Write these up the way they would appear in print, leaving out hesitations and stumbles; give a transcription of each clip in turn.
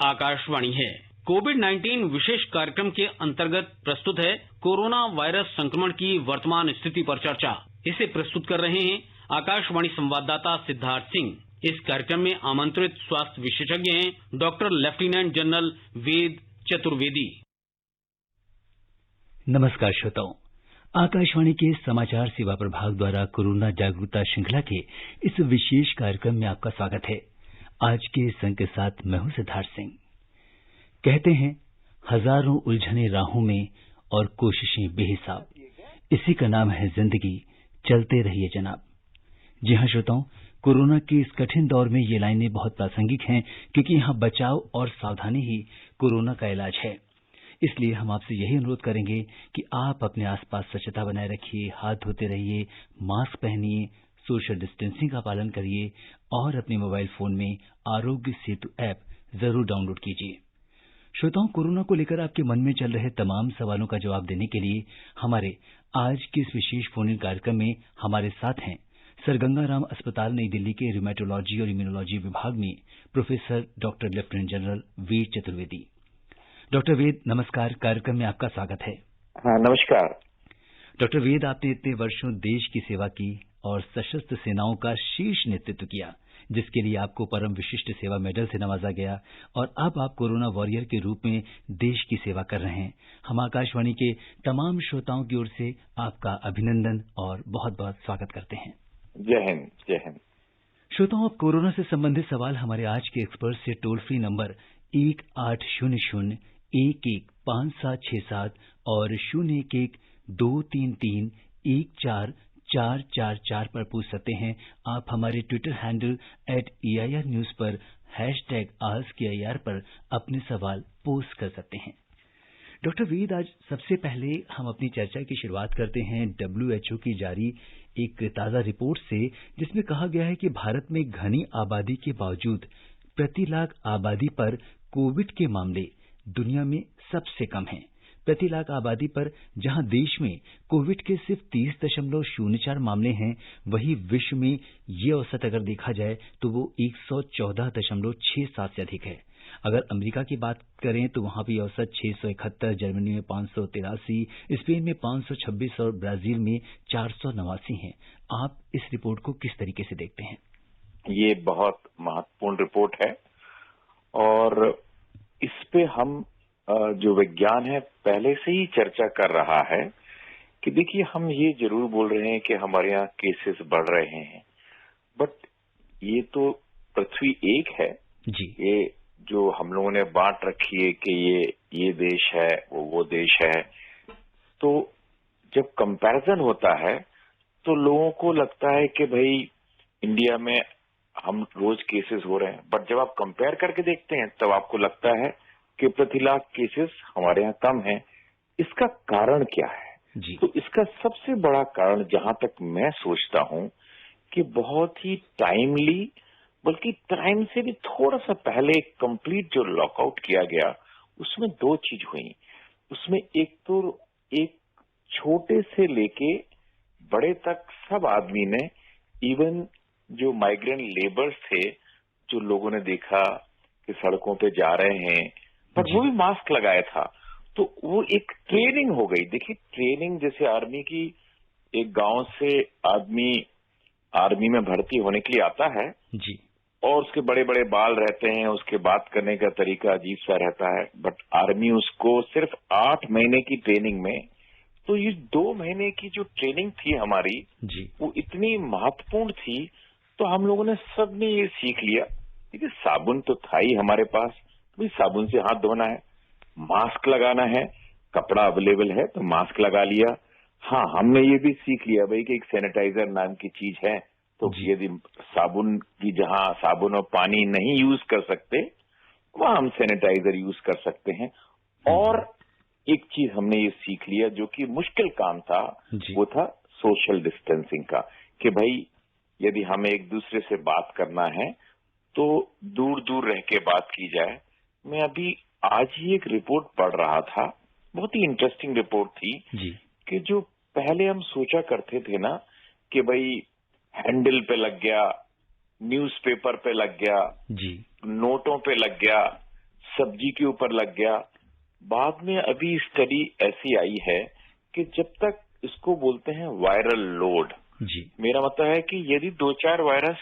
आकाशवाणी है। कोविड-19 विशेष कार्यक्रम के अंतर्गत प्रस्तुत है कोरोना वायरस संक्रमण की वर्तमान स्थिति पर चर्चा। इसे प्रस्तुत कर रहे हैं आकाशवाणी संवाददाता सिद्धार्थ सिंह। इस कार्यक्रम में आमंत्रित स्वास्थ्य विशेषज्ञ हैं doctor lieutenant general Ved Chaturvedi. नमस्कार श्रोताओं, आकाशवाणी के समाचार सेवा प्रभाग द्वारा कोरोना जागरूकता श्रृंखला के इस विशेष कार्यक्रम में आपका स्वागत है। आज के इस अंक के साथ मैं हूं सिद्धार्थ सिंह। कहते हैं हजारों उलझने राहों में और कोशिशें बेहिसाब, इसी का नाम है जिंदगी, चलते रहिए जनाब। जी हां श्रोताओं, कोरोना के इस कठिन दौर में ये लाइनें बहुत प्रासंगिक हैं, क्योंकि यहाँ बचाव और सावधानी ही कोरोना का इलाज है। इसलिए हम आपसे यही अनुरोध करेंगे कि आप अपने आसपास स्वच्छता बनाए रखिए, हाथ धोते रहिए, मास्क पहनिए, सोशल डिस्टेंसिंग का पालन करिए और अपने मोबाइल फोन में आरोग्य सेतु ऐप जरूर डाउनलोड कीजिए। श्रोताओं, कोरोना को लेकर आपके मन में चल रहे तमाम सवालों का जवाब देने के लिए हमारे आज के इस विशेष फोन इन कार्यक्रम में हमारे साथ हैं सर गंगाराम अस्पताल नई दिल्ली के रूमेटोलॉजी और इम्यूनोलॉजी विभाग में professor doctor lieutenant general Ved Chaturvedi. Doctor वेद, नमस्कार। कार्यक्रम में आपका स्वागत है। हाँ, नमस्कार। डॉक्टर वेद, आपने इतने वर्षों देश की सेवा की और सशस्त्र सेनाओं का शीर्ष नेतृत्व किया, जिसके लिए आपको परम विशिष्ट सेवा मेडल से नवाजा गया और अब आप कोरोना वॉरियर के रूप में देश की सेवा कर रहे हैं। हम आकाशवाणी के तमाम श्रोताओं की ओर से आपका अभिनंदन और बहुत बहुत स्वागत करते हैं। जय हिंद। जय हिंद। श्रोताओं, अब कोरोना से संबंधित सवाल हमारे आज के एक्सपर्ट से टोल फ्री नंबर 1800-115767 और 011-233-14444 पर पूछ सकते हैं। आप हमारे ट्विटर हैंडल @AIR न्यूज पर #AskAIR पर अपने सवाल पोस्ट कर सकते हैं। डॉक्टर वेद, आज सबसे पहले हम अपनी चर्चा की शुरुआत करते हैं WHO की जारी एक ताज़ा रिपोर्ट से, जिसमें कहा गया है कि भारत में घनी आबादी के बावजूद प्रति लाख आबादी पर कोविड के मामले दुनिया में सबसे कम हैं। प्रति लाख आबादी पर जहां देश में कोविड के सिर्फ 30.04 मामले हैं, वहीं विश्व में ये औसत अगर देखा जाए तो वो 114.67 से अधिक है। अगर अमेरिका की बात करें तो वहां भी औसत 671, जर्मनी में 583, स्पेन में 526 और ब्राजील में 489 है। आप इस रिपोर्ट को किस तरीके से देखते हैं? ये बहुत महत्वपूर्ण रिपोर्ट है और इस पे हम जो विज्ञान है पहले से ही चर्चा कर रहा है कि देखिए, हम ये जरूर बोल रहे हैं कि हमारे यहाँ केसेस बढ़ रहे हैं, बट ये तो पृथ्वी एक है जी। ये जो हम लोगों ने बांट रखी है कि ये देश है, वो देश है, तो जब कंपैरिजन होता है तो लोगों को लगता है कि भाई इंडिया में हम रोज केसेस हो रहे हैं, बट जब आप कंपेयर करके देखते हैं तब आपको लगता है कि प्रति लाख केसेस हमारे यहाँ कम हैं। इसका कारण क्या है जी। तो इसका सबसे बड़ा कारण, जहां तक मैं सोचता हूं, कि बहुत ही टाइमली, बल्कि टाइम से भी थोड़ा सा पहले कंप्लीट जो लॉकआउट किया गया, उसमें दो चीज हुई। उसमें एक तो एक छोटे से लेके बड़े तक सब आदमी ने, इवन जो माइग्रेंट लेबर्स थे, जो लोगों ने देखा कि सड़कों पे जा रहे हैं पर वो भी मास्क लगाया था, तो वो एक ट्रेनिंग हो गई। देखिए, ट्रेनिंग जैसे आर्मी की, एक गांव से आदमी आर्मी में भर्ती होने के लिए आता है जी, और उसके बड़े बड़े बाल रहते हैं, उसके बात करने का तरीका अजीब सा रहता है, बट आर्मी उसको सिर्फ 8 महीने की ट्रेनिंग में, तो ये 2 महीने की जो ट्रेनिंग थी हमारी जी, वो इतनी महत्वपूर्ण थी। तो हम लोगों ने सबने ये सीख लिया, देखिए साबुन तो था ही हमारे पास, तो साबुन से हाथ धोना है, मास्क लगाना है, कपड़ा अवेलेबल है तो मास्क लगा लिया। हाँ, हमने ये भी सीख लिया भाई कि एक सैनिटाइजर नाम की चीज है, तो यदि साबुन की जहां साबुन और पानी नहीं यूज कर सकते, वहां हम सैनिटाइजर यूज कर सकते हैं। और एक चीज हमने ये सीख लिया जो कि मुश्किल काम था, वो था सोशल डिस्टेंसिंग का, कि भाई यदि हमें एक दूसरे से बात करना है तो दूर दूर रह के बात की जाए। मैं अभी आज ही एक रिपोर्ट पढ़ रहा था, बहुत ही इंटरेस्टिंग रिपोर्ट थी जी। कि जो पहले हम सोचा करते थे ना कि भाई हैंडल पे लग गया, न्यूज़पेपर पे लग गया, जी, नोटों पे लग गया, सब्जी के ऊपर लग गया। बाद में अभी स्टडी ऐसी आई है कि जब तक इसको बोलते हैं वायरल लोड, जी मेरा मतलब है कि यदि 2-4 वायरस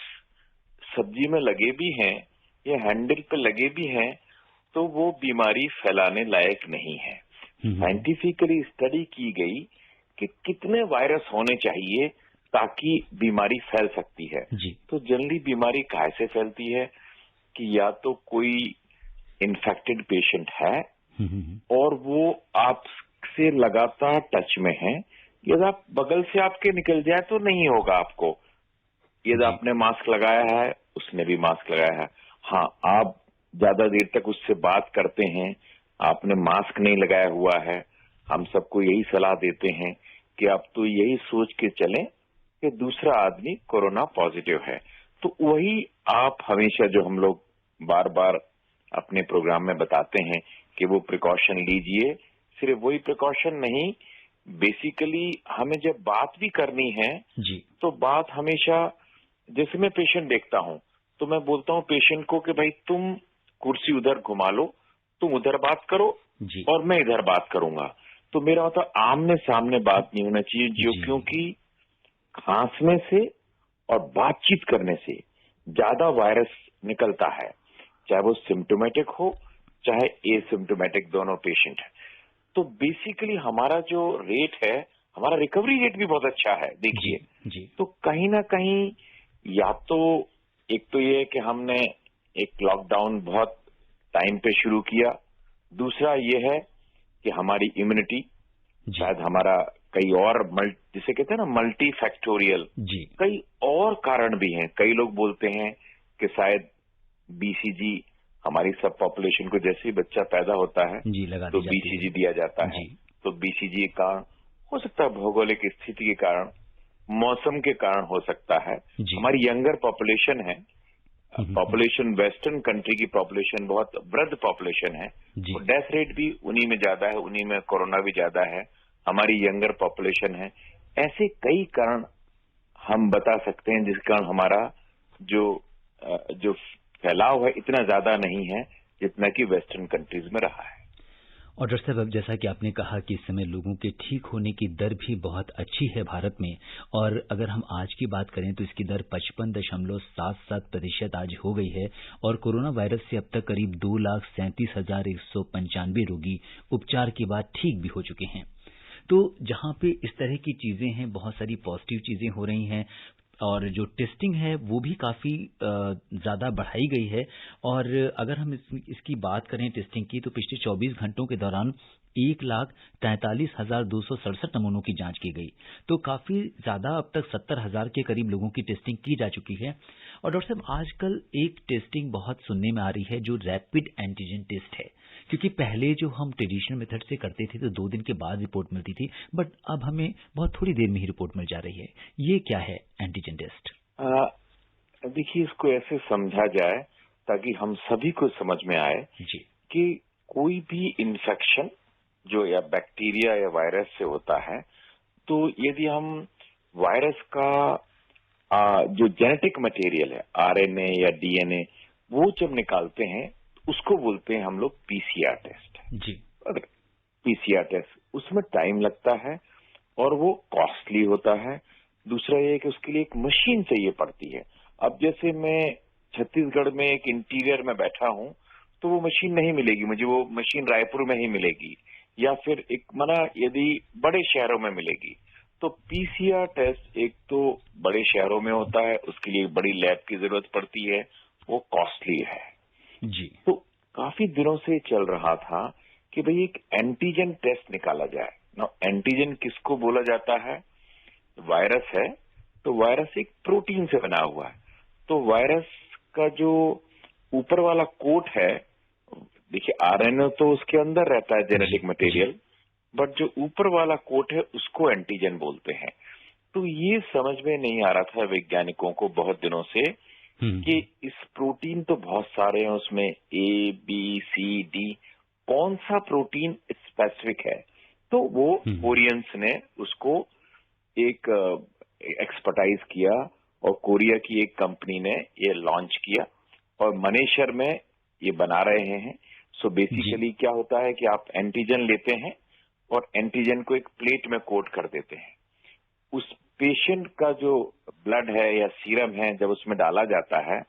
सब्जी में लगे भी हैं या हैंडल पे लगे भी हैं तो वो बीमारी फैलाने लायक नहीं है। साइंटिफिकली स्टडी की गई कि कितने वायरस होने चाहिए ताकि बीमारी फैल सकती है। जी तो जनरली बीमारी काहे से फैलती है कि या तो कोई इन्फेक्टेड पेशेंट है और वो आपसे लगातार टच में है, यदि आप बगल से आपके निकल जाए तो नहीं होगा आपको। यदि आपने मास्क लगाया है, उसने भी मास्क लगाया है, हाँ आप ज्यादा देर तक उससे बात करते हैं, आपने मास्क नहीं लगाया हुआ है, हम सबको यही सलाह देते हैं कि आप तो यही सोच के चलें कि दूसरा आदमी कोरोना पॉजिटिव है। तो वही आप हमेशा जो हम लोग बार बार अपने प्रोग्राम में बताते हैं कि वो प्रिकॉशन लीजिए, सिर्फ वही प्रिकॉशन नहीं, बेसिकली हमें जब बात भी करनी है जी तो बात हमेशा, जैसे मैं पेशेंट देखता हूं तो मैं बोलता हूं पेशेंट को कि भाई तुम कुर्सी उधर घुमा लो, तुम उधर बात करो जी और मैं इधर बात करूंगा। तो मेरा मतलब आमने सामने बात नहीं होना चाहिए जो, जी। क्योंकि खांसने से और बातचीत करने से ज्यादा वायरस निकलता है, चाहे वो सिम्टोमेटिक हो चाहे एसिम्टोमेटिक, दोनों पेशेंट है। तो बेसिकली हमारा जो रेट है, हमारा रिकवरी रेट भी बहुत अच्छा है देखिए। जी तो कहीं ना कहीं या तो एक तो ये है कि हमने एक लॉकडाउन बहुत टाइम पे शुरू किया, दूसरा ये है कि हमारी इम्यूनिटी, शायद हमारा कई और जिसे कहते हैं ना मल्टी फैक्टोरियल, जी कई और कारण भी हैं। कई लोग बोलते हैं कि शायद बीसीजी, हमारी सब पॉपुलेशन को जैसे ही बच्चा पैदा होता है जी लगा तो दी जाती बीसीजी है। दिया जाता है। जी तो बीसीजी के कारण हो सकता है, भौगोलिक स्थिति के कारण, मौसम के कारण हो सकता है। जी हमारी यंगर पॉपुलेशन है, हम्म, पॉपुलेशन वेस्टर्न कंट्री की पॉपुलेशन बहुत वृद्ध पॉपुलेशन है, जी और डेथ रेट भी उन्हीं में ज्यादा है, उन्हीं में कोरोना भी ज्यादा है, हमारी यंगर पॉपुलेशन है। ऐसे कई कारण हम बता सकते हैं जिस कारण हमारा जो फैलाव है इतना ज्यादा नहीं है जितना कि वेस्टर्न कंट्रीज में रहा है। और डॉक्टर साहब, अब जैसा कि आपने कहा कि इस समय लोगों के ठीक होने की दर भी बहुत अच्छी है भारत में, और अगर हम आज की बात करें तो इसकी दर 55.77% आज हो गई है, और कोरोना वायरस से अब तक करीब 2,37,195 रोगी उपचार के बाद ठीक भी हो चुके हैं। तो जहाँ पे इस तरह की चीजें हैं, बहुत सारी पॉजिटिव चीजें हो रही हैं, और जो टेस्टिंग है वो भी काफ़ी ज़्यादा बढ़ाई गई है। और अगर हम इसकी बात करें टेस्टिंग की, तो पिछले 24 घंटों के दौरान 1,43,267 नमूनों की जांच की गई। तो काफ़ी ज़्यादा, अब तक 70,000 के करीब लोगों की टेस्टिंग की जा चुकी है। और डॉक्टर साहब, आजकल एक टेस्टिंग बहुत सुनने में आ रही है जो रैपिड एंटीजन टेस्ट है, क्योंकि पहले जो हम ट्रेडिशनल मेथड से करते थे तो 2 दिन के बाद रिपोर्ट मिलती थी, बट अब हमें बहुत थोड़ी देर में ही रिपोर्ट मिल जा रही है। ये क्या है एंटीजन टेस्ट? देखिए, इसको ऐसे समझा जाए ताकि हम सभी को समझ में आए जी कि कोई भी इन्फेक्शन जो या बैक्टीरिया या वायरस से होता है, तो यदि हम वायरस का जो जेनेटिक मटेरियल है, आरएनए या डीएनए, वो जब निकालते हैं उसको बोलते हैं हम लोग पीसीआर टेस्ट। जी पीसीआर टेस्ट, उसमें टाइम लगता है और वो कॉस्टली होता है। दूसरा ये है कि उसके लिए एक मशीन चाहिए पड़ती है। अब जैसे मैं छत्तीसगढ़ में एक इंटीरियर में बैठा हूं तो वो मशीन नहीं मिलेगी मुझे, वो मशीन रायपुर में ही मिलेगी, या फिर एक यदि बड़े शहरों में मिलेगी। तो पीसीआर टेस्ट एक तो बड़े शहरों में होता है, उसके लिए बड़ी लैब की जरूरत पड़ती है, वो कॉस्टली है। जी तो काफी दिनों से चल रहा था कि भाई एक एंटीजन टेस्ट निकाला जाए ना। एंटीजन किसको बोला जाता है? वायरस है तो वायरस एक प्रोटीन से बना हुआ है, तो वायरस का जो ऊपर वाला कोट है, देखिए आरएनए तो उसके अंदर रहता है जेनेटिक मटेरियल, बट जो ऊपर वाला कोट है उसको एंटीजन बोलते हैं। तो ये समझ में नहीं आ रहा था वैज्ञानिकों को बहुत दिनों से कि इस प्रोटीन तो बहुत सारे हैं, उसमें ए बी सी डी, कौन सा प्रोटीन स्पेसिफिक है। तो वो कोरियंस ने उसको एक एक्सपर्टाइज किया और कोरिया की एक कंपनी ने ये लॉन्च किया और मनेसर में ये बना रहे हैं। सो बेसिकली क्या होता है कि आप एंटीजन लेते हैं और एंटीजन को एक प्लेट में कोट कर देते हैं। उस पेशेंट का जो ब्लड है या सीरम है जब उसमें डाला जाता है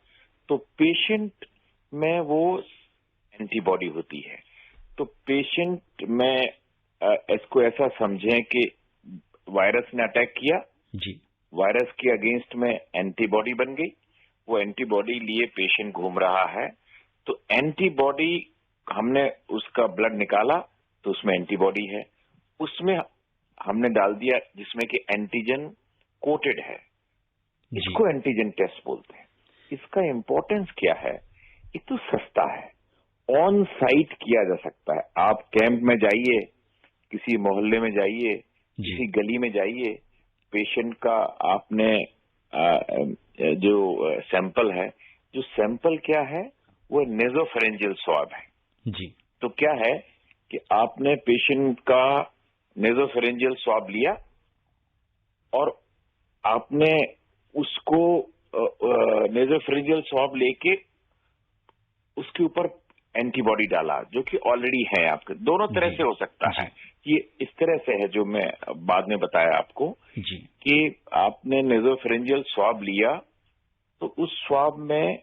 तो पेशेंट में वो एंटीबॉडी होती है। तो पेशेंट में इसको ऐसा समझें कि वायरस ने अटैक किया जी, वायरस के अगेंस्ट में एंटीबॉडी बन गई, वो एंटीबॉडी लिए पेशेंट घूम रहा है। तो एंटीबॉडी हमने उसका ब्लड निकाला तो उसमें एंटीबॉडी है, उसमें हमने डाल दिया जिसमें कि एंटीजन कोटेड है, इसको एंटीजन टेस्ट बोलते हैं। इसका इंपॉर्टेंस क्या है? ये तो सस्ता है, ऑन साइट किया जा सकता है। आप कैंप में जाइए, किसी मोहल्ले में जाइए, किसी गली में जाइए, पेशेंट का आपने जो सैंपल है, जो सैंपल क्या है वो नेजोफेरेंजियल स्वाब है जी। तो क्या है कि आपने पेशेंट का नेजोफेरेंजियल स्वाब लिया और आपने उसको नेजोफेरेंजियल स्वाब लेके उसके ऊपर एंटीबॉडी डाला जो कि ऑलरेडी है आपके। दोनों तरह से हो सकता है, ये इस तरह से है जो मैं बाद में बताया आपको जी, कि आपने नेजोफेरेंजियल स्वाब लिया तो उस स्वाब में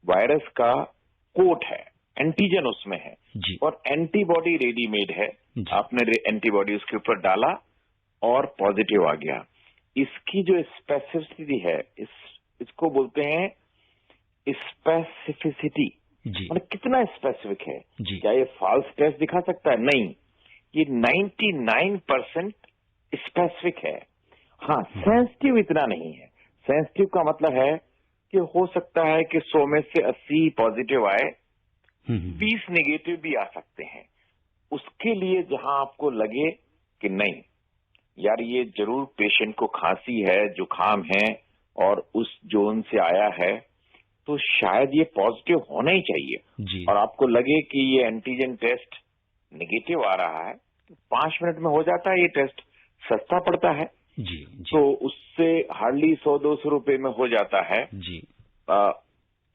वायरस का कोट है, एंटीजन उसमें है जी, और एंटीबॉडी रेडीमेड है। जी। आपने एंटीबॉडी उसके ऊपर डाला और पॉजिटिव आ गया। इसकी जो स्पेसिफिसिटी है इसको बोलते हैं स्पेसिफिसिटी, जी, मतलब कितना स्पेसिफिक है। जी। क्या ये फॉल्स टेस्ट दिखा सकता है? नहीं, ये 99% स्पेसिफिक है। हाँ, सेंसिटिव इतना नहीं है। सेंसिटिव का मतलब है कि हो सकता है कि 100 में से 80 पॉजिटिव आए, 20 नेगेटिव भी आ सकते हैं। उसके लिए जहां आपको लगे कि नहीं यार ये जरूर पेशेंट को खांसी है, जुकाम है और उस जोन से आया है तो शायद ये पॉजिटिव होना ही चाहिए जी। और आपको लगे कि ये एंटीजन टेस्ट नेगेटिव आ रहा है तो 5 मिनट में हो जाता है। ये टेस्ट सस्ता पड़ता है जी, जी, तो उससे हार्डली 100-200 रुपए में हो जाता है जी।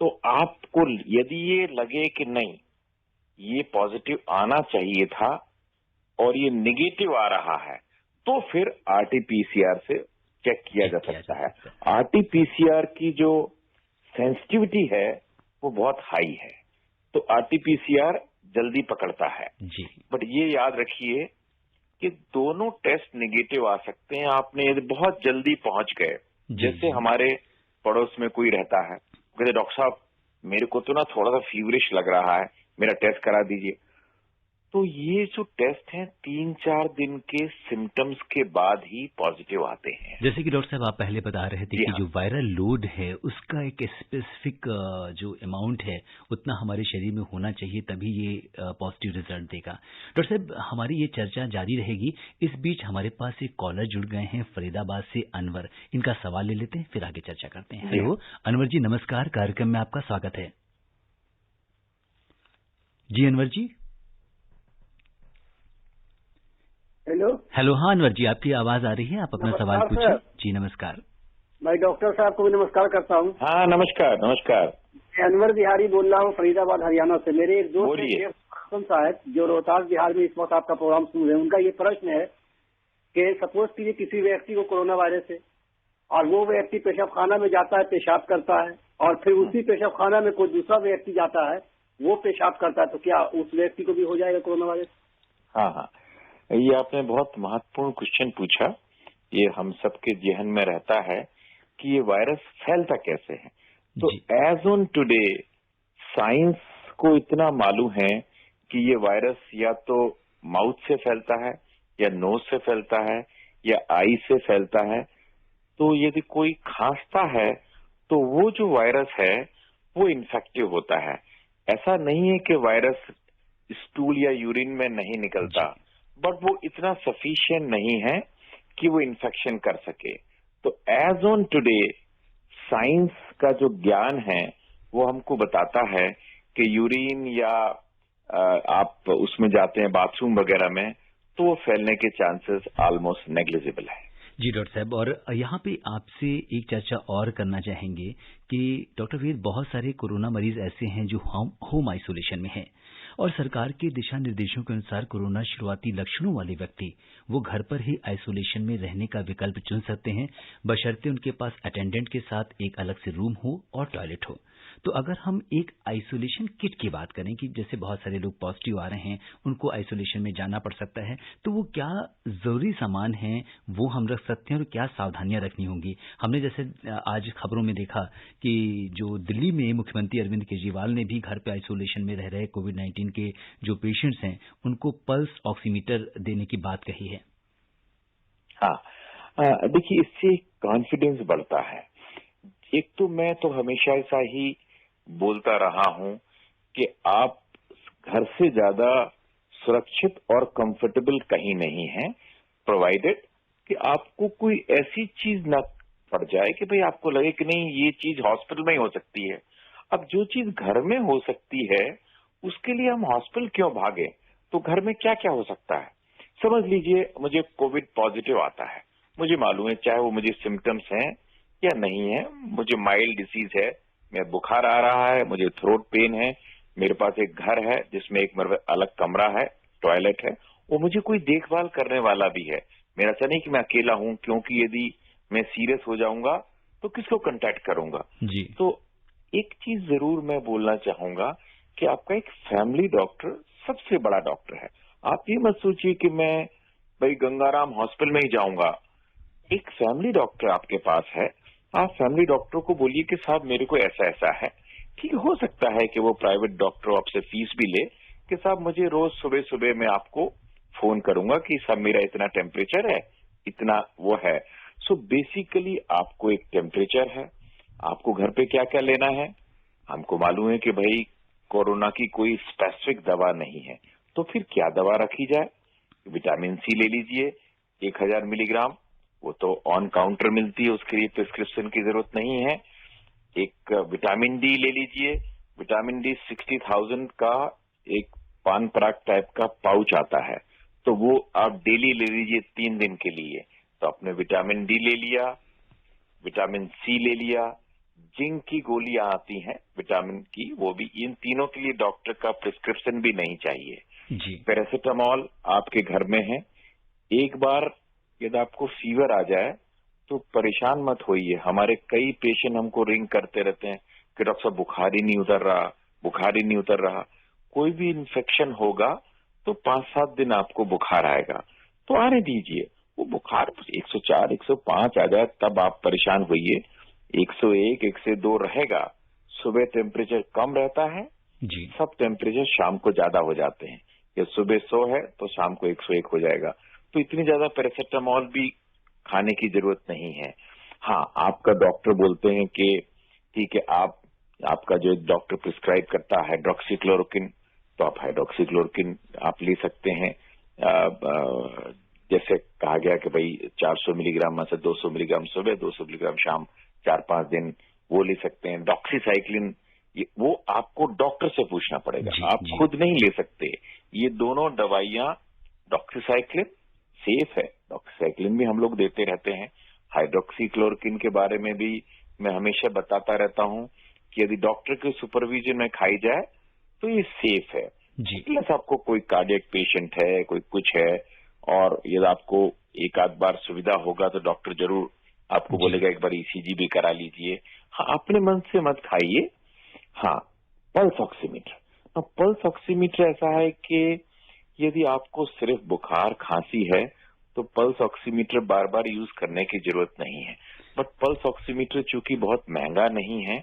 तो आपको यदि ये लगे कि नहीं ये पॉजिटिव आना चाहिए था और ये नेगेटिव आ रहा है तो फिर आरटीपीसीआर से चेक किया जा सकता है। आरटीपीसीआर की जो सेंसिटिविटी है वो बहुत हाई है तो आरटीपीसीआर जल्दी पकड़ता है जी। बट ये याद रखिए कि दोनों टेस्ट नेगेटिव आ सकते हैं। आपने यदि बहुत जल्दी पहुंच गए, जैसे हमारे पड़ोस में कोई रहता है, कहते डॉक्टर साहब मेरे को तो ना थोड़ा सा फीवरिश लग रहा है, मेरा टेस्ट करा दीजिए। तो ये जो टेस्ट हैं 3-4 दिन के सिम्टम्स के बाद ही पॉजिटिव आते हैं। जैसे कि डॉक्टर साहब आप पहले बता रहे थे कि जो वायरल लोड है उसका एक स्पेसिफिक जो अमाउंट है उतना हमारे शरीर में होना चाहिए तभी ये पॉजिटिव रिजल्ट देगा। डॉक्टर साहब हमारी ये चर्चा जारी रहेगी। इस बीच हमारे पास एक कॉलर जुड़ गए हैं फरीदाबाद से, अनवर। इनका सवाल ले लेते हैं फिर आगे चर्चा करते हैं। हेलो अनवर जी, नमस्कार, कार्यक्रम में आपका स्वागत है। जी अनवर जी। हेलो हाँ अनवर जी, आपकी आवाज आ रही है, आप अपना सवाल पूछिए। जी नमस्कार। मैं डॉक्टर साहब को भी नमस्कार करता हूँ। हाँ नमस्कार। नमस्कार, मैं अनवर बिहारी बोल रहा हूँ फरीदाबाद हरियाणा से। मेरे एक दोस्त हैं साहब जो रोहतास बिहार में इस वक्त आपका प्रोग्राम सुन रहे हैं। उनका ये प्रश्न है कि सपोज कीजिए किसी व्यक्ति को कोरोना वायरस है और वो व्यक्ति पेशाब खाना में जाता है, पेशाब करता है और फिर उसी पेशाब खाना में कोई दूसरा व्यक्ति जाता है, वो पेशाब करता है, तो क्या उस व्यक्ति को भी हो जाएगा कोरोना वायरस? हाँ, ये आपने बहुत महत्वपूर्ण क्वेश्चन पूछा। ये हम सबके जहन में रहता है कि ये वायरस फैलता कैसे है। तो एज ऑन टुडे साइंस को इतना मालूम है कि ये वायरस या तो माउथ से फैलता है या नोज से फैलता है या आई से फैलता है। तो यदि कोई खांसता है तो वो जो वायरस है वो इन्फेक्टिव होता है। ऐसा नहीं है कि वायरस स्टूल या यूरिन में नहीं निकलता, बट वो इतना सफिशिएंट नहीं है कि वो इन्फेक्शन कर सके। तो एज ऑन टुडे साइंस का जो ज्ञान है वो हमको बताता है कि यूरिन या आप उसमें जाते हैं बाथरूम वगैरह में तो वो फैलने के चांसेस ऑलमोस्ट नेग्लिजिबल है। जी डॉक्टर साहब, और यहाँ पे आपसे एक चर्चा और करना चाहेंगे कि डॉक्टर वेद, बहुत सारे कोरोना मरीज ऐसे हैं जो होम आइसोलेशन में हैं और सरकार के दिशा निर्देशों के अनुसार कोरोना शुरुआती लक्षणों वाले व्यक्ति वो घर पर ही आइसोलेशन में रहने का विकल्प चुन सकते हैं, बशर्ते उनके पास अटेंडेंट के साथ एक अलग से रूम हो और टॉयलेट हो। तो अगर हम एक आइसोलेशन किट की बात करें कि जैसे बहुत सारे लोग पॉजिटिव आ रहे हैं, उनको आइसोलेशन में जाना पड़ सकता है, तो वो क्या जरूरी सामान हैं वो हम रख सकते हैं और क्या सावधानियां रखनी होंगी? हमने जैसे आज खबरों में देखा कि जो दिल्ली में मुख्यमंत्री अरविंद केजरीवाल ने भी घर पे आइसोलेशन में रह रहे कोविड-19 के जो पेशेंट्स हैं उनको पल्स ऑक्सीमीटर देने की बात कही है। हाँ, देखिए, इससे कॉन्फिडेंस बढ़ता है। एक तो मैं तो हमेशा ऐसा ही बोलता रहा हूं कि आप घर से ज्यादा सुरक्षित और कंफर्टेबल कहीं नहीं है, प्रोवाइडेड कि आपको कोई ऐसी चीज ना पड़ जाए कि भाई आपको लगे कि नहीं ये चीज हॉस्पिटल में ही हो सकती है। अब जो चीज घर में हो सकती है उसके लिए हम हॉस्पिटल क्यों भागे? तो घर में क्या क्या हो सकता है? समझ लीजिए मुझे कोविड पॉजिटिव आता है, मुझे मालूम है चाहे वो मुझे सिम्टम्स हैं या नहीं है, मुझे माइल्ड डिसीज है, मैं बुखार आ रहा है, मुझे थ्रोट पेन है, मेरे पास एक घर है जिसमें एक मेरा अलग कमरा है, टॉयलेट है, और मुझे कोई देखभाल करने वाला भी है। मेरा ऐसा नहीं कि मैं अकेला हूं, क्योंकि यदि मैं सीरियस हो जाऊंगा तो किसको कांटेक्ट करूंगा जी। तो एक चीज जरूर मैं बोलना चाहूंगा कि आपका एक फैमिली डॉक्टर सबसे बड़ा डॉक्टर है। आप ये मत सोचिए कि मैं भाई गंगाराम हॉस्पिटल में ही जाऊंगा। एक फैमिली डॉक्टर आपके पास है, आप फैमिली डॉक्टर को बोलिए कि साहब मेरे को ऐसा ऐसा है। ठीक हो सकता है कि वो प्राइवेट डॉक्टर आपसे फीस भी ले कि साहब मुझे रोज सुबह सुबह मैं आपको फोन करूंगा कि साहब मेरा इतना टेम्परेचर है, इतना वो है। सो बेसिकली आपको एक टेम्परेचर है, आपको घर पे क्या क्या लेना है, हमको मालूम है कि भाई कोरोना की कोई स्पेसिफिक दवा नहीं है, तो फिर क्या दवा रखी जाए? विटामिन सी ले लीजिए 1000 मिलीग्राम, वो तो ऑन काउंटर मिलती है, उसके लिए प्रिस्क्रिप्शन की जरूरत नहीं है। एक विटामिन डी ले लीजिए, विटामिन डी 60,000 का एक पान पराग टाइप का पाउच आता है, तो वो आप डेली ले लीजिए 3 दिन के लिए। तो आपने विटामिन डी ले लिया, विटामिन सी ले लिया, जिंक की गोलियां आती हैं विटामिन की, वो भी। इन तीनों के लिए डॉक्टर का प्रिस्क्रिप्शन भी नहीं चाहिए जी। पैरासिटामॉल आपके घर में है। एक बार यदि आपको फीवर आ जाए तो परेशान मत होइए। हमारे कई पेशेंट हमको रिंग करते रहते हैं कि डॉक्टर साहब बुखार ही नहीं उतर रहा, बुखार ही नहीं उतर रहा। कोई भी इन्फेक्शन होगा तो 5-7 दिन आपको बुखार आएगा, तो आने दीजिए। वो बुखार 104, 105 आ जाए तब आप परेशान होइए। 101, 102 रहेगा। सुबह टेम्परेचर कम रहता है जी। सब टेम्परेचर शाम को ज्यादा हो जाते हैं। या सुबह 100 है तो शाम को 101 हो जाएगा। तो इतनी ज्यादा पैरासिटामॉल भी खाने की जरूरत नहीं है। हाँ, आपका डॉक्टर बोलते हैं कि ठीक है, आपका जो एक डॉक्टर प्रिस्क्राइब करता है हाइड्रोक्सीक्लोरोक्विन, तो आप हाइड्रोक्सीक्लोरोक्विन आप ले सकते हैं। जैसे कहा गया कि भाई 400 मिलीग्राम में से 200 मिलीग्राम सुबह, 200 मिलीग्राम शाम, 4-5 दिन वो ले सकते हैं। डॉक्सीसाइक्लिन वो आपको डॉक्टर से पूछना पड़ेगा, आप खुद नहीं ले सकते। ये दोनों दवाइयां, डॉक्सीसाइक्लिन सेफ है, डॉक्सीसाइक्लिन भी हम लोग देते रहते हैं। हाइड्रोक्सीक्लोरोक्विन के बारे में भी मैं हमेशा बताता रहता हूं कि यदि डॉक्टर के सुपरविजन में खाई जाए तो ये सेफ है। प्लस आपको कोई कार्डियक पेशेंट है, कोई कुछ है, और यदि आपको एक आध बार सुविधा होगा तो डॉक्टर जरूर आपको बोलेगा एक बार ईसीजी भी करा लीजिए। हाँ, अपने मन से मत खाइए। हाँ, पल्स ऑक्सीमीटर। पल्स ऑक्सीमीटर ऐसा है कि यदि आपको सिर्फ बुखार खांसी है तो पल्स ऑक्सीमीटर बार बार यूज करने की जरूरत नहीं है। बट पल्स ऑक्सीमीटर चूंकि बहुत महंगा नहीं है,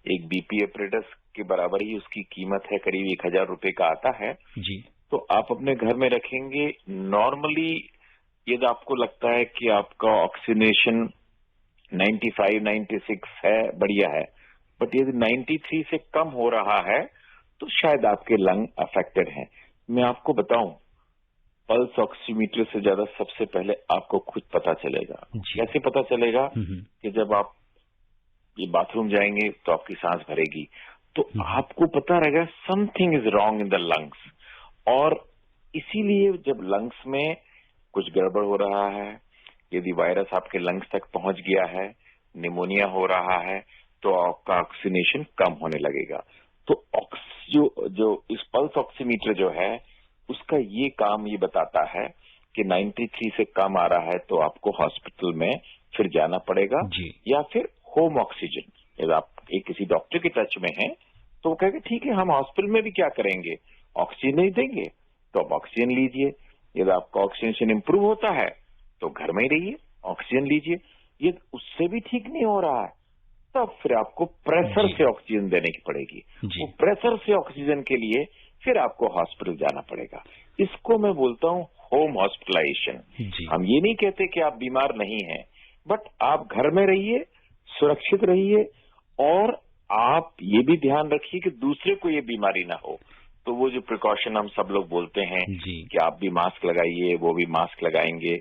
एक बीपी एपरेटस के बराबर ही उसकी कीमत है, करीब 1000 रुपए का आता है जी। तो आप अपने घर में रखेंगे। नॉर्मली यदि आपको लगता है कि आपका ऑक्सीनेशन 95, 96 है, बढ़िया है, बट यदि 93 से कम हो रहा है तो शायद आपके लंग अफेक्टेड हैं। मैं आपको बताऊं, पल्स ऑक्सीमीटर से ज्यादा सबसे पहले आपको खुद पता चलेगा। कैसे पता चलेगा? कि जब आप ये बाथरूम जाएंगे तो आपकी सांस भरेगी, तो आपको पता रहेगा something is wrong in the lungs. और इसीलिए जब लंग्स में कुछ गड़बड़ हो रहा है, यदि वायरस आपके लंग्स तक पहुंच गया है, निमोनिया हो रहा है, तो आपका ऑक्सीनेशन कम होने लगेगा। तो जो इस पल्स ऑक्सीमीटर जो है उसका ये काम ये बताता है कि 93 से कम आ रहा है तो आपको हॉस्पिटल में फिर जाना पड़ेगा या फिर होम ऑक्सीजन। यदि आप किसी डॉक्टर के टच में हैं तो वो कहेगा ठीक है हम हॉस्पिटल में भी क्या करेंगे, ऑक्सीजन नहीं देंगे तो आप ऑक्सीजन लीजिए। यदि आपका ऑक्सीजन इंप्रूव होता है तो घर में ही रहिए, ऑक्सीजन लीजिए। ये उससे भी ठीक नहीं हो रहा है तब फिर आपको प्रेशर से ऑक्सीजन देने की पड़ेगी। वो प्रेशर से ऑक्सीजन के लिए फिर आपको हॉस्पिटल जाना पड़ेगा। इसको मैं बोलता हूँ होम हॉस्पिटलाइजेशन। हम ये नहीं कहते कि आप बीमार नहीं हैं, बट आप घर में रहिए, सुरक्षित रहिए और आप ये भी ध्यान रखिए कि दूसरे को ये बीमारी ना हो। तो वो जो प्रिकॉशन हम सब लोग बोलते हैं कि आप भी मास्क लगाइए, वो भी मास्क लगाएंगे,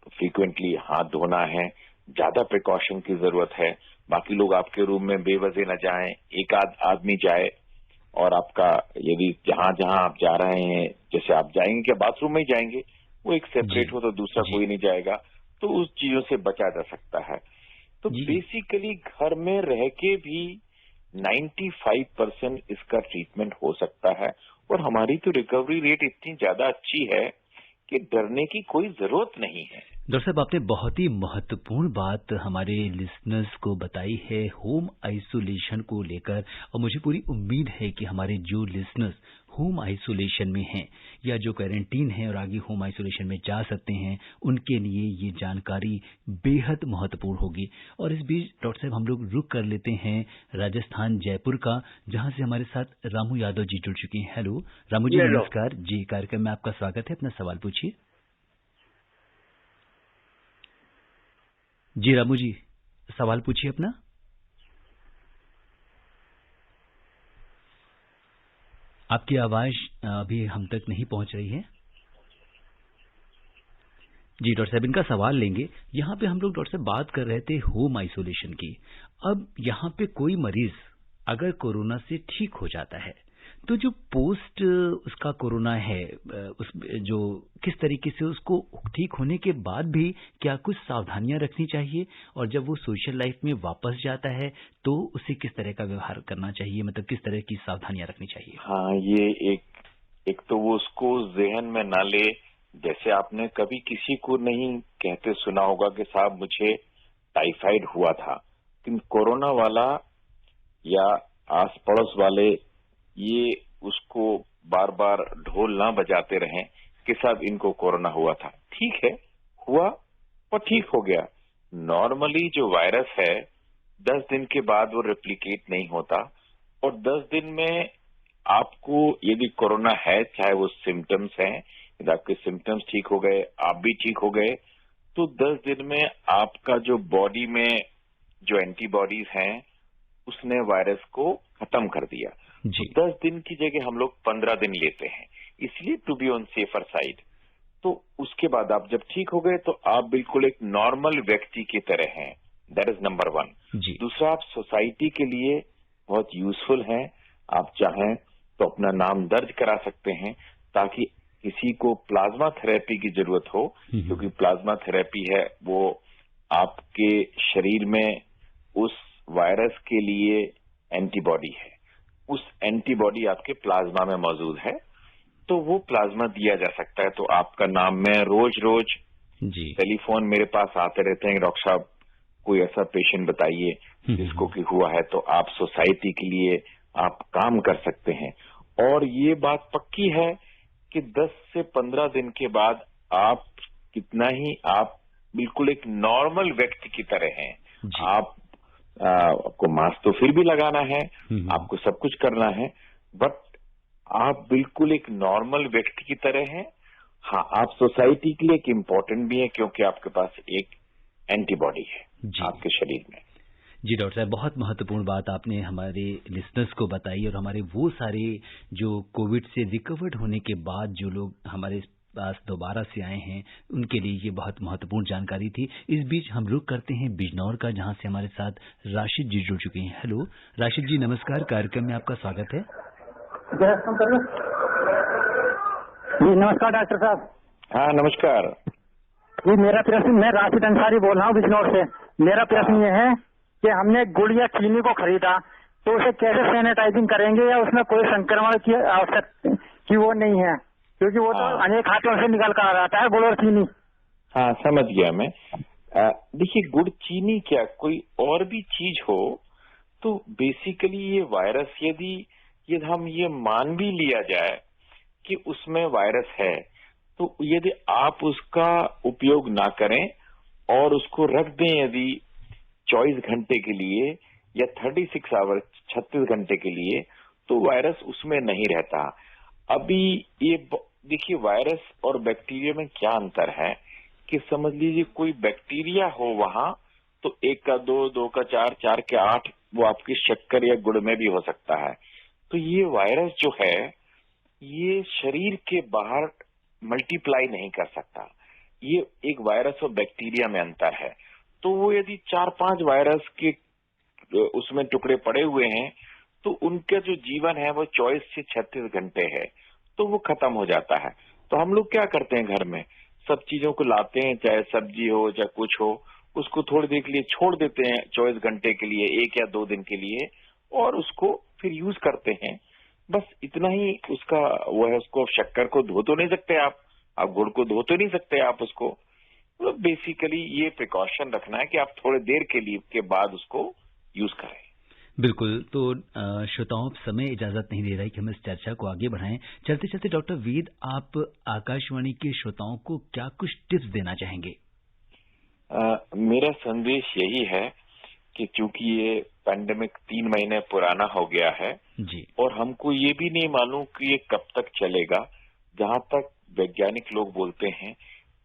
फ्रीक्वेंटली हाथ धोना है, ज्यादा प्रिकॉशन की जरूरत है। बाकी लोग आपके रूम में बेवजह न जाएं, एक आदमी जाए और आपका यदि जहां जहां आप जा रहे हैं, जैसे आप जाएंगे क्या बाथरूम में ही जाएंगे, वो एक सेपरेट हो तो दूसरा कोई नहीं जाएगा, तो उस चीजों से बचा जा सकता है। तो बेसिकली घर में रह के भी 95% इसका ट्रीटमेंट हो सकता है और हमारी तो रिकवरी रेट इतनी ज्यादा अच्छी है कि डरने की कोई जरूरत नहीं है। डॉक्टर साहब, आपने बहुत ही महत्वपूर्ण बात हमारे लिसनर्स को बताई है होम आइसोलेशन को लेकर, और मुझे पूरी उम्मीद है कि हमारे जो लिसनर्स होम आइसोलेशन में हैं या जो क्वारंटीन हैं और आगे होम आइसोलेशन में जा सकते हैं, उनके लिए ये जानकारी बेहद महत्वपूर्ण होगी। और इस बीच डॉक्टर साहब हम लोग रुक कर लेते हैं राजस्थान जयपुर का, जहां से हमारे साथ रामू यादव जी जुड़ चुके हैं। हेलो रामू जी, नमस्कार जी, कार्यक्रम में आपका स्वागत है। अपना सवाल पूछिए। जी रामू जी, सवाल पूछिए अपना। आपकी आवाज अभी हम तक नहीं पहुंच रही है। जी डॉक्टर साहब, इनका सवाल लेंगे। यहाँ पे हम लोग डॉक्टर साहब बात कर रहे थे होम आइसोलेशन की। अब यहाँ पे कोई मरीज अगर कोरोना से ठीक हो जाता है तो जो पोस्ट उसका कोरोना है, उस जो किस तरीके से उसको ठीक होने के बाद भी क्या कुछ सावधानियां रखनी चाहिए, और जब वो सोशल लाइफ में वापस जाता है तो उसे किस तरह का व्यवहार करना चाहिए, मतलब किस तरह की सावधानियां रखनी चाहिए? हाँ, ये एक तो वो उसको जहन में ना ले। जैसे आपने कभी किसी को नहीं कहते सुना होगा कि साहब मुझे टाइफाइड हुआ था, लेकिन कोरोना वाला या आस पड़ोस वाले ये उसको बार बार ढोल ना बजाते रहें कि साहब इनको कोरोना हुआ था। ठीक है, हुआ और ठीक हो गया। नॉर्मली जो वायरस है 10 दिन के बाद वो रेप्लिकेट नहीं होता, और 10 दिन में आपको यदि कोरोना है, चाहे वो सिम्टम्स हैं, यदि आपके सिम्टम्स ठीक हो गए, आप भी ठीक हो गए, तो 10 दिन में आपका जो बॉडी में जो एंटीबॉडीज हैं उसने वायरस को खत्म कर दिया। तो 10 दिन की जगह हम लोग 15 दिन लेते हैं, इसलिए to be on safer side. तो उसके बाद आप जब ठीक हो गए तो आप बिल्कुल एक नॉर्मल व्यक्ति की तरह हैं। That is number 1। दूसरा, आप सोसाइटी के लिए बहुत यूजफुल हैं। आप चाहें तो अपना नाम दर्ज करा सकते हैं ताकि किसी को प्लाज्मा थेरेपी की जरूरत हो, क्योंकि प्लाज्मा थेरेपी है वो आपके शरीर में उस वायरस के लिए एंटीबॉडी है, उस एंटीबॉडी आपके प्लाज्मा में मौजूद है, तो वो प्लाज्मा दिया जा सकता है। तो आपका नाम, मैं रोज रोज टेलीफोन मेरे पास आते रहते हैं, डॉक्टर साहब कोई ऐसा पेशेंट बताइए जिसको कि हुआ है, तो आप सोसाइटी के लिए आप काम कर सकते हैं। और ये बात पक्की है कि 10 से 15 दिन के बाद आप कितना ही आप बिल्कुल एक नॉर्मल व्यक्ति की तरह हैं। आपको मास्क तो फिर भी लगाना है, आपको सब कुछ करना है, बट आप बिल्कुल एक नॉर्मल व्यक्ति की तरह हैं। हाँ, आप सोसाइटी के लिए एक इम्पोर्टेंट भी है क्योंकि आपके पास एक एंटीबॉडी है आपके शरीर में। जी डॉक्टर साहब, बहुत महत्वपूर्ण बात आपने हमारे लिसनर्स को बताई, और हमारे वो सारे जो कोविड से रिकवर्ड होने के बाद जो लोग हमारे पास दोबारा से आए हैं उनके लिए ये बहुत महत्वपूर्ण जानकारी थी। इस बीच हम रुक करते हैं बिजनौर का, जहां से हमारे साथ राशिद जी जुड़ चुके हैं। हेलो राशिद जी, नमस्कार, कार्यक्रम में आपका स्वागत है। जी नमस्कार डॉक्टर साहब। हाँ नमस्कार जी, मेरा प्रश्न, मैं राशिद अंसारी बोल रहा हूँ बिजनौर से। मेरा प्रश्न ये है कि हमने गुड़ या चीनी को खरीदा तो उसे कैसे सैनिटाइजिंग करेंगे या उसमें कोई संक्रमण की आवश्यकता की वो नहीं है, क्योंकि वो तो अनेक हाथों से निकल कर आ जाता है गुड़ और चीनी। हाँ, समझ गया मैं। देखिए, गुड़ चीनी क्या कोई और भी चीज हो तो बेसिकली ये वायरस यदि हम ये मान भी लिया जाए कि उसमें वायरस है, तो यदि आप उसका उपयोग ना करें और उसको रख दें यदि 24 घंटे के लिए या 36 आवर्स 36 घंटे के लिए, तो वायरस उसमें नहीं रहता। अभी ये देखिए, वायरस और बैक्टीरिया में क्या अंतर है कि समझ लीजिए कोई बैक्टीरिया हो वहां तो 1 का 2, 2 का 4, 4 के 8 वो आपकी शक्कर या गुड़ में भी हो सकता है। तो ये वायरस जो है ये शरीर के बाहर मल्टीप्लाई नहीं कर सकता। ये एक वायरस और बैक्टीरिया में अंतर है। तो वो यदि 4-5 वायरस के उसमें टुकड़े पड़े हुए हैं तो उनका जो जीवन है वो 24 से 36 घंटे है, तो वो खत्म हो जाता है। तो हम लोग क्या करते हैं, घर में सब चीजों को लाते हैं, चाहे सब्जी हो चाहे कुछ हो, उसको थोड़ी देर के लिए छोड़ देते हैं 24 घंटे के लिए, 1 या 2 दिन के लिए, और उसको फिर यूज करते हैं। बस इतना ही उसका वो है। उसको शक्कर को धो तो नहीं सकते आप गुड़ को धो तो नहीं सकते आप उसको। तो बेसिकली ये प्रिकॉशन रखना है कि आप थोड़ी देर के लिए के बाद उसको यूज करें। बिल्कुल। तो श्रोताओं, समय इजाजत नहीं दे रहा है कि हम इस चर्चा को आगे बढ़ाएं। चलते चलते डॉक्टर वेद, आप आकाशवाणी के श्रोताओं को क्या कुछ टिप्स देना चाहेंगे? मेरा संदेश यही है कि चूंकि ये पैंडेमिक 3 महीने पुराना हो गया है जी, और हमको ये भी नहीं मालूम कि ये कब तक चलेगा। जहां तक वैज्ञानिक लोग बोलते हैं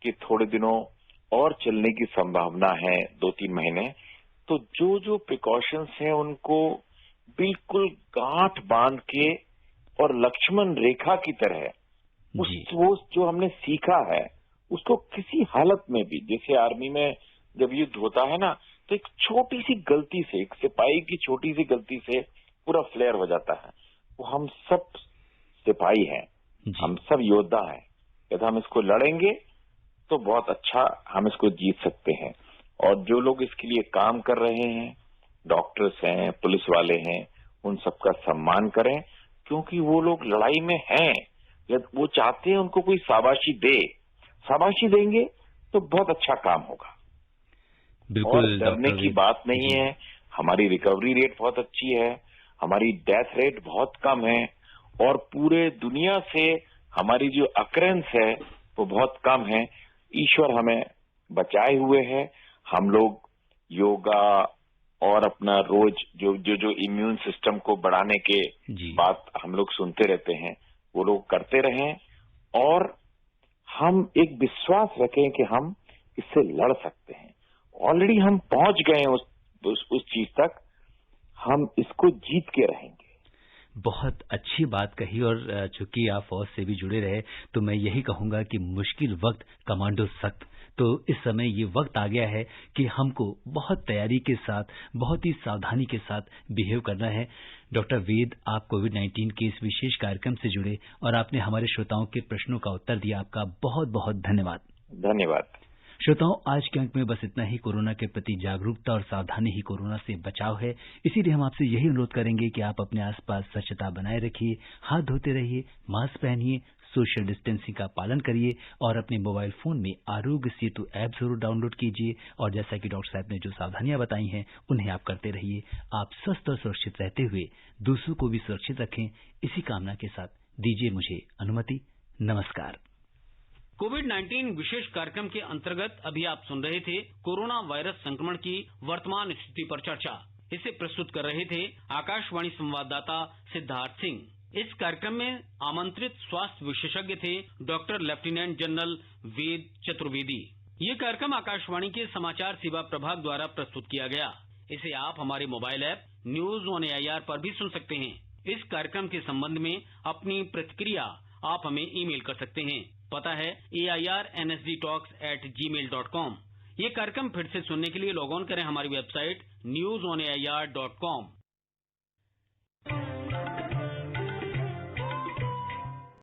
कि थोड़े दिनों और चलने की संभावना है, 2-3 महीने। तो जो जो प्रिकॉशंस हैं उनको बिल्कुल गांठ बांध के और लक्ष्मण रेखा की तरह वो जो हमने सीखा है उसको किसी हालत में भी, जैसे आर्मी में जब युद्ध होता है ना, तो एक छोटी सी गलती से, एक सिपाही की छोटी सी गलती से पूरा फ्लेयर हो जाता है। वो हम सब सिपाही हैं, हम सब योद्धा हैं। यदि हम इसको लड़ेंगे तो बहुत अच्छा हम इसको जीत सकते हैं। और जो लोग इसके लिए काम कर रहे हैं, डॉक्टर्स हैं, पुलिस वाले हैं, उन सबका सम्मान करें, क्योंकि वो लोग लड़ाई में हैं। यदि वो चाहते हैं उनको कोई शाबाशी देंगे तो बहुत अच्छा काम होगा। बिल्कुल, और डरने की बात नहीं है। हमारी रिकवरी रेट बहुत अच्छी है, हमारी डेथ रेट बहुत कम है, और पूरे दुनिया से हमारी जो अकरेंस है वो बहुत कम है। ईश्वर हमें बचाए हुए है। हम लोग योगा और अपना रोज जो इम्यून सिस्टम को बढ़ाने के बात हम लोग सुनते रहते हैं, वो लोग करते रहें, और हम एक विश्वास रखें कि हम इससे लड़ सकते हैं। ऑलरेडी हम पहुंच गए हैं उस चीज तक, हम इसको जीत के रहेंगे। बहुत अच्छी बात कही। और चूंकि आप फौज से भी जुड़े रहे तो मैं यही कहूंगा कि मुश्किल वक्त कमांडो सख्त। तो इस समय ये वक्त आ गया है कि हमको बहुत तैयारी के साथ, बहुत ही सावधानी के साथ बिहेव करना है। डॉक्टर वेद, आप कोविड-19 के इस विशेष कार्यक्रम से जुड़े और आपने हमारे श्रोताओं के प्रश्नों का उत्तर दिया, आपका बहुत बहुत धन्यवाद। धन्यवाद। श्रोताओं, आज के अंक में बस इतना ही। कोरोना के प्रति जागरूकता और सावधानी ही कोरोना से बचाव है। इसीलिए हम आपसे यही अनुरोध करेंगे कि आप अपने आसपास स्वच्छता बनाए रखिए, हाथ धोते रहिए, मास्क पहनिए, सोशल डिस्टेंसिंग का पालन करिए और अपने मोबाइल फोन में आरोग्य सेतु ऐप जरूर डाउनलोड कीजिए। और जैसा कि डॉक्टर साहब ने जो सावधानियां बताई हैं उन्हें आप करते रहिए। आप स्वस्थ और सुरक्षित रहते हुए दूसरों को भी सुरक्षित रखें। इसी कामना के साथ दीजिए मुझे अनुमति। नमस्कार। कोविड-19 विशेष कार्यक्रम के अंतर्गत अभी आप सुन रहे थे कोरोना वायरस संक्रमण की वर्तमान स्थिति पर चर्चा। इसे प्रस्तुत कर रहे थे आकाशवाणी संवाददाता सिद्धार्थ सिंह। इस कार्यक्रम में आमंत्रित स्वास्थ्य विशेषज्ञ थे doctor lieutenant general Ved Chaturvedi. ये कार्यक्रम आकाशवाणी के समाचार सेवा प्रभाग द्वारा प्रस्तुत किया गया। इसे आप हमारे mobile app news on AIR पर भी सुन सकते हैं। इस कार्यक्रम के संबंध में अपनी प्रतिक्रिया आप हमें ईमेल कर सकते हैं। पता है airnsdtalks@gmail.com। ये कार्यक्रम फिर से सुनने के लिए लॉग ऑन करें हमारी वेबसाइट newsonair.com।